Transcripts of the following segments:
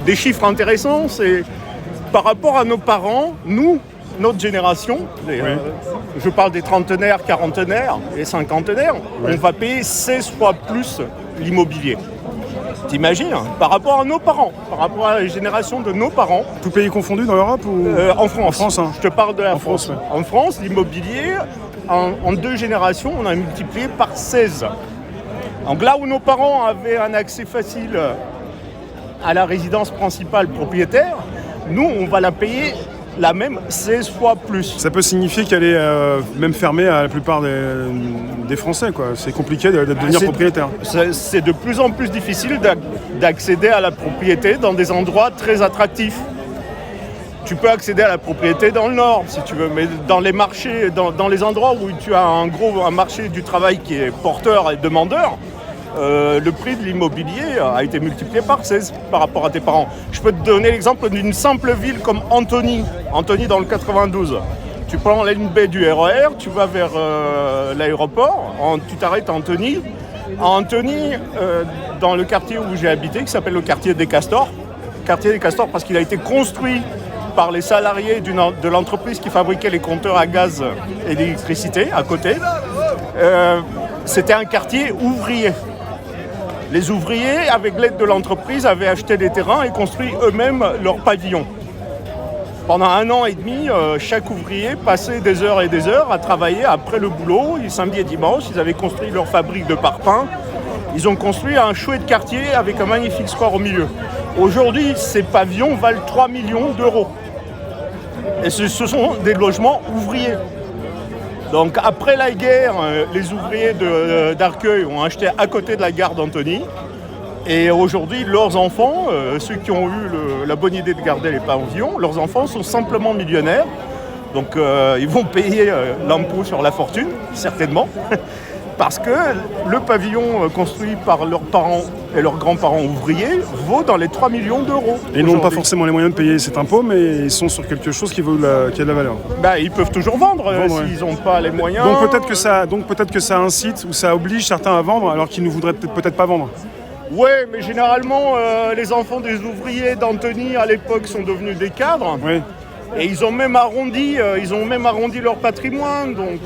Des chiffres intéressants, c'est par rapport à nos parents, nous, notre génération, je parle des trentenaires, quarantenaires et cinquantenaires, on va payer 16 fois plus l'immobilier. T'imagines, par rapport à nos parents, par rapport à la génération de nos parents. Tout pays confondu dans l'Europe ou En France. En France, hein. Je te parle de la France. Ouais. En France, l'immobilier, en 2 générations, on a multiplié par 16. Donc là où nos parents avaient un accès facile à la résidence principale propriétaire, nous, on va la payer la même 16 fois plus. Ça peut signifier qu'elle est même fermée à la plupart des Français, quoi. C'est compliqué de devenir propriétaire. C'est de plus en plus difficile d'accéder à la propriété dans des endroits très attractifs. Tu peux accéder à la propriété dans le Nord, si tu veux, mais dans les marchés, dans les endroits où tu as un marché du travail qui est porteur et demandeur, le prix de l'immobilier a été multiplié par 16 par rapport à tes parents. Je peux te donner l'exemple d'une simple ville comme Antony dans le 92. Tu prends la ligne B du RER, tu vas vers l'aéroport, tu t'arrêtes à Antony. À Antony, dans le quartier où j'ai habité, qui s'appelle le quartier des Castors. Quartier des Castors parce qu'il a été construit par les salariés de l'entreprise qui fabriquait les compteurs à gaz et d'électricité à côté. C'était un quartier ouvrier. Les ouvriers, avec l'aide de l'entreprise, avaient acheté des terrains et construit eux-mêmes leurs pavillons. Pendant 1 an et demi, chaque ouvrier passait des heures et des heures à travailler après le boulot. Et samedi et dimanche, ils avaient construit leur fabrique de parpaings. Ils ont construit un chouette quartier avec un magnifique square au milieu. Aujourd'hui, ces pavillons valent 3 millions d'euros. Et ce sont des logements ouvriers. Donc après la guerre, les ouvriers d'Arcueil ont acheté à côté de la gare d'Antony. Et aujourd'hui, leurs enfants, ceux qui ont eu la bonne idée de garder les pavillons, leurs enfants sont simplement millionnaires. Donc ils vont payer l'impôt sur la fortune, certainement. Parce que le pavillon construit par leurs parents et leurs grands-parents ouvriers vaut dans les 3 millions d'euros. Ils n'ont pas forcément les moyens de payer cet impôt, mais ils sont sur quelque chose qui a de la valeur. Ils peuvent toujours vendre s'ils n'ont pas les moyens. Donc peut-être que ça incite ou ça oblige certains à vendre alors qu'ils ne voudraient peut-être pas vendre. Oui, mais généralement, les enfants des ouvriers d'Antony à l'époque sont devenus des cadres. Oui. Et ils ont même arrondi leur patrimoine, donc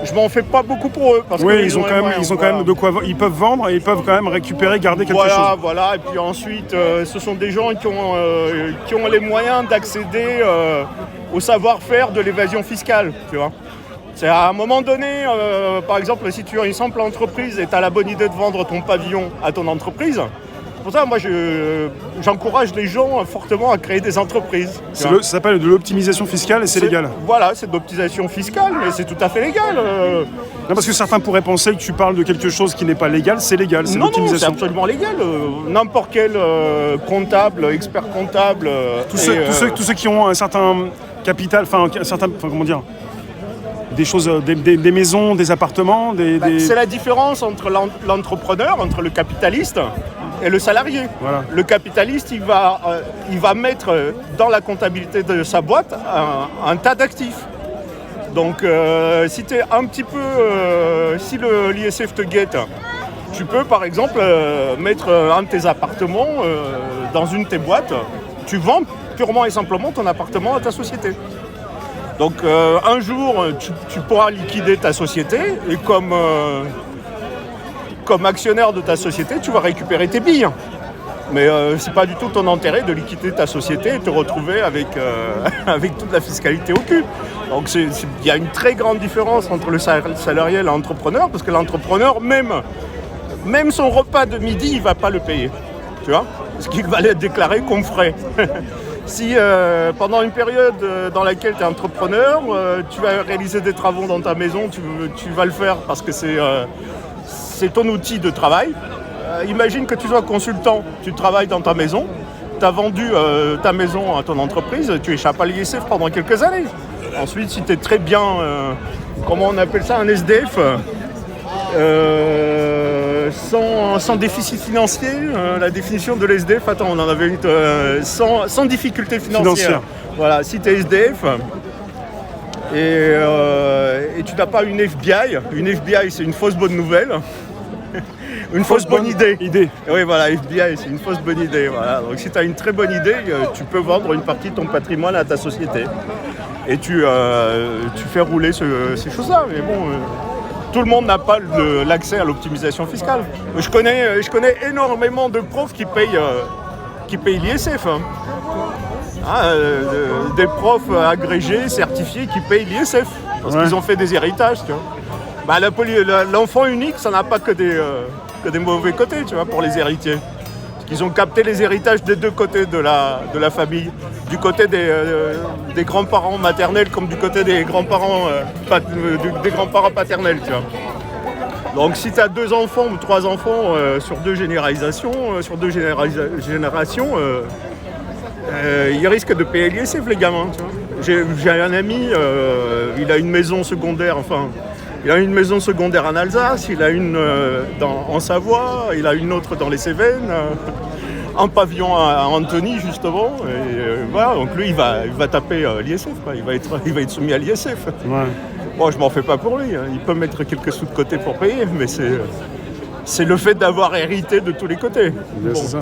je m'en fais pas beaucoup pour eux. Parce ils ont quand même de quoi, ils peuvent vendre et ils peuvent quand même récupérer, garder quelque chose. Voilà, et puis ensuite, ce sont des gens qui ont les moyens d'accéder au savoir-faire de l'évasion fiscale, tu vois. C'est à un moment donné, par exemple, si tu as une simple entreprise et tu as la bonne idée de vendre ton pavillon à ton entreprise. Pour ça, moi, j'encourage les gens fortement à créer des entreprises. Ça s'appelle de l'optimisation fiscale et c'est légal. Voilà, c'est de l'optimisation fiscale, mais c'est tout à fait légal. Non, parce que certains pourraient penser que tu parles de quelque chose qui n'est pas légal, c'est légal, c'est l'optimisation. Non, c'est absolument légal. N'importe quel comptable, expert comptable... Tous ceux qui ont un certain capital, comment dire, des choses, des maisons, des appartements, C'est la différence entre l'entrepreneur, entre le capitaliste et le salarié. Voilà. Le capitaliste, il va mettre dans la comptabilité de sa boîte un tas d'actifs. Donc si tu es un petit peu, si l'ISF te guette, tu peux par exemple mettre un de tes appartements dans une de tes boîtes. Tu vends purement et simplement ton appartement à ta société. Donc un jour, tu pourras liquider ta société et comme actionnaire de ta société, tu vas récupérer tes billes. Mais c'est pas du tout ton intérêt de liquider ta société et te retrouver avec toute la fiscalité au cul. Donc il y a une très grande différence entre le salarié et l'entrepreneur, parce que l'entrepreneur, même son repas de midi, il va pas le payer. Tu vois ? Ce qu'il va être déclaré comme frais. Si pendant une période dans laquelle tu es entrepreneur, tu vas réaliser des travaux dans ta maison, tu vas le faire parce que c'est ton outil de travail. Imagine que tu sois consultant, tu travailles dans ta maison, tu as vendu ta maison à ton entreprise, tu échappes à l'ISF pendant quelques années. Ensuite, si tu es très bien, comment on appelle ça, un SDF, sans déficit financier, la définition de l'SDF, attends, on en avait une, sans difficulté financière. Voilà, si tu es SDF et tu n'as pas une FBI c'est une fausse bonne nouvelle. une fausse bonne idée. idée. Oui, voilà, FBI, c'est une fausse bonne idée. Voilà. Donc si tu as une très bonne idée, tu peux vendre une partie de ton patrimoine à ta société. Et tu fais rouler ces choses-là. Mais bon, tout le monde n'a pas l'accès à l'optimisation fiscale. Je connais énormément de profs qui payent l'ISF. Hein. Des profs agrégés, certifiés qui payent l'ISF. Parce qu'ils ont fait des héritages, tu vois. Bah, l'enfant unique, ça n'a pas que des mauvais côtés, tu vois, pour les héritiers. Parce qu'ils ont capté les héritages des deux côtés de la famille. Du côté des grands-parents maternels comme du côté des grands-parents paternels, tu vois. Donc si tu as 2 enfants ou 3 enfants sur 2 générations, ils risquent de payer l'ISF, les gamins, tu vois. J'ai un ami, il a une maison secondaire, il a une maison secondaire en Alsace, il a une en Savoie, il a une autre dans les Cévennes, un pavillon à Antony justement. Et voilà, donc lui il va taper l'ISF, quoi. Il va être soumis à l'ISF. Ouais. Bon, je m'en fais pas pour lui, hein. Il peut mettre quelques sous de côté pour payer, mais c'est le fait d'avoir hérité de tous les côtés. C'est ça.